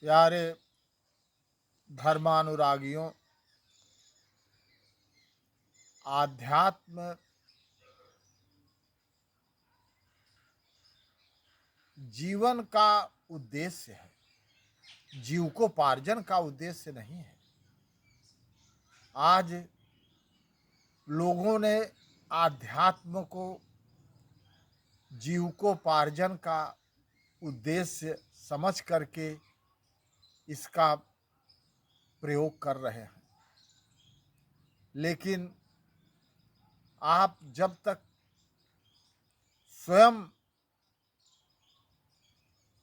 प्यारे धर्मानुरागियों, आध्यात्म जीवन का उद्देश्य है, जीविकोपार्जन का उद्देश्य नहीं है। आज लोगों ने आध्यात्म को जीविकोपार्जन का उद्देश्य समझ करके इसका प्रयोग कर रहे हैं, लेकिन आप जब तक स्वयं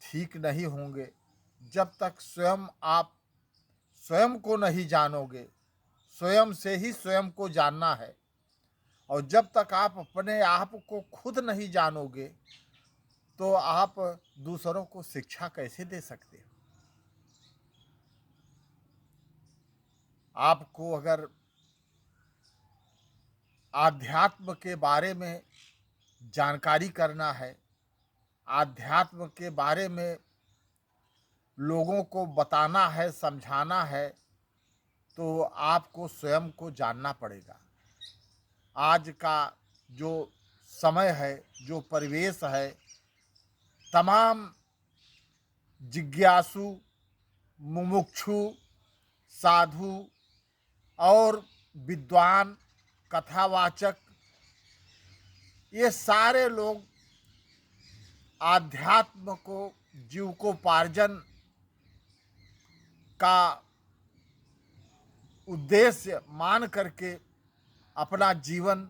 ठीक नहीं होंगे, जब तक आप स्वयं को नहीं जानोगे, स्वयं से ही स्वयं को जानना है, और जब तक आप अपने आप को खुद नहीं जानोगे तो आप दूसरों को शिक्षा कैसे दे सकते हो। आपको अगर आध्यात्म के बारे में जानकारी करना है, आध्यात्म के बारे में लोगों को बताना है, समझाना है, तो आपको स्वयं को जानना पड़ेगा। आज का जो समय है, जो परिवेश है, तमाम जिज्ञासु, मुमुक्षु, साधु और विद्वान, कथावाचक, ये सारे लोग आध्यात्म को जीविकोपार्जन का उद्देश्य मान करके अपना जीवन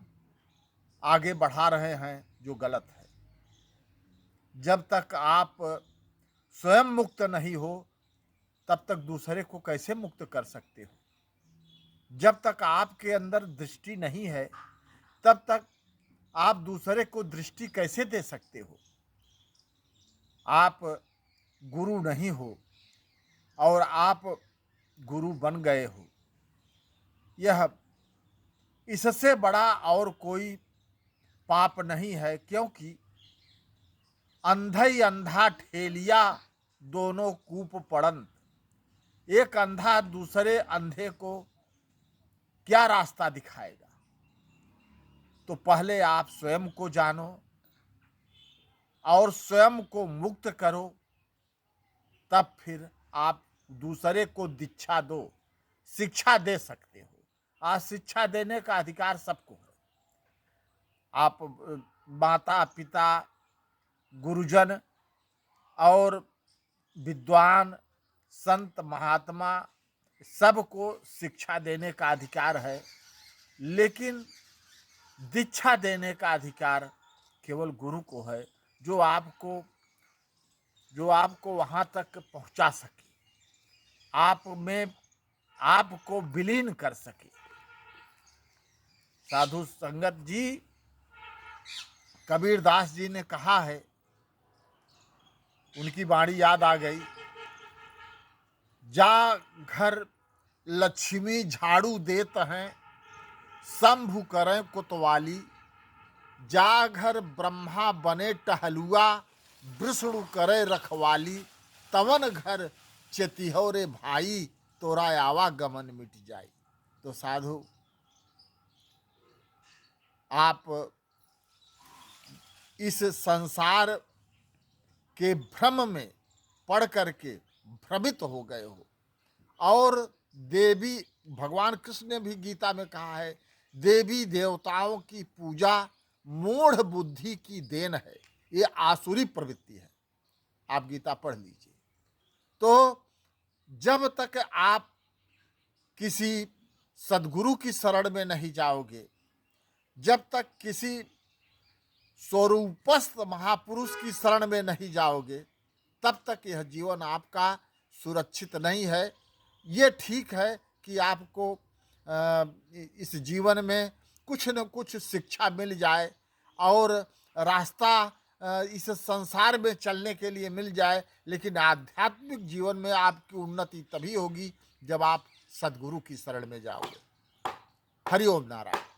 आगे बढ़ा रहे हैं, जो गलत है। जब तक आप स्वयं मुक्त नहीं हो तब तक दूसरे को कैसे मुक्त कर सकते हो। जब तक आपके अंदर दृष्टि नहीं है तब तक आप दूसरे को दृष्टि कैसे दे सकते हो। आप गुरु नहीं हो और आप गुरु बन गए हो, यह इससे बड़ा और कोई पाप नहीं है, क्योंकि अंधई अंधा ठेलिया दोनों कूप पड़न। एक अंधा दूसरे अंधे को क्या रास्ता दिखाएगा। तो पहले आप स्वयं को जानो और स्वयं को मुक्त करो, तब फिर आप दूसरे को दीक्षा दो, शिक्षा दे सकते हो। आज शिक्षा देने का अधिकार सबको है। आप माता पिता, गुरुजन और विद्वान, संत, महात्मा, सबको शिक्षा देने का अधिकार है, लेकिन दीक्षा देने का अधिकार केवल गुरु को है, जो आपको वहाँ तक पहुँचा सके, आप में आपको विलीन कर सके। साधु संगत जी, कबीरदास जी ने कहा है, उनकी वाणी याद आ गई, जा घर लक्ष्मी झाड़ू देत हैं, शंभु करें कोतवाली, जा घर ब्रह्मा बने टहलुआ, विष्णु करे रखवाली, तवन घर चेतिहो रे भाई, तोरा आवागमन मिट जाई। तो साधु, आप इस संसार के भ्रम में पड़ करके भ्रमित हो गए हो, और देवी, भगवान कृष्ण ने भी गीता में कहा है, देवी देवताओं की पूजा मूढ़ बुद्धि की देन है, ये आसुरी प्रवृत्ति है। आप गीता पढ़ लीजिए। तो जब तक आप किसी सद्गुरु की शरण में नहीं जाओगे, जब तक किसी स्वरूपस्थ महापुरुष की शरण में नहीं जाओगे, तब तक यह जीवन आपका सुरक्षित नहीं है। ये ठीक है कि आपको इस जीवन में कुछ न कुछ शिक्षा मिल जाए और रास्ता इस संसार में चलने के लिए मिल जाए, लेकिन आध्यात्मिक जीवन में आपकी उन्नति तभी होगी जब आप सद्गुरु की शरण में जाओगे। हरि ओम नारायण।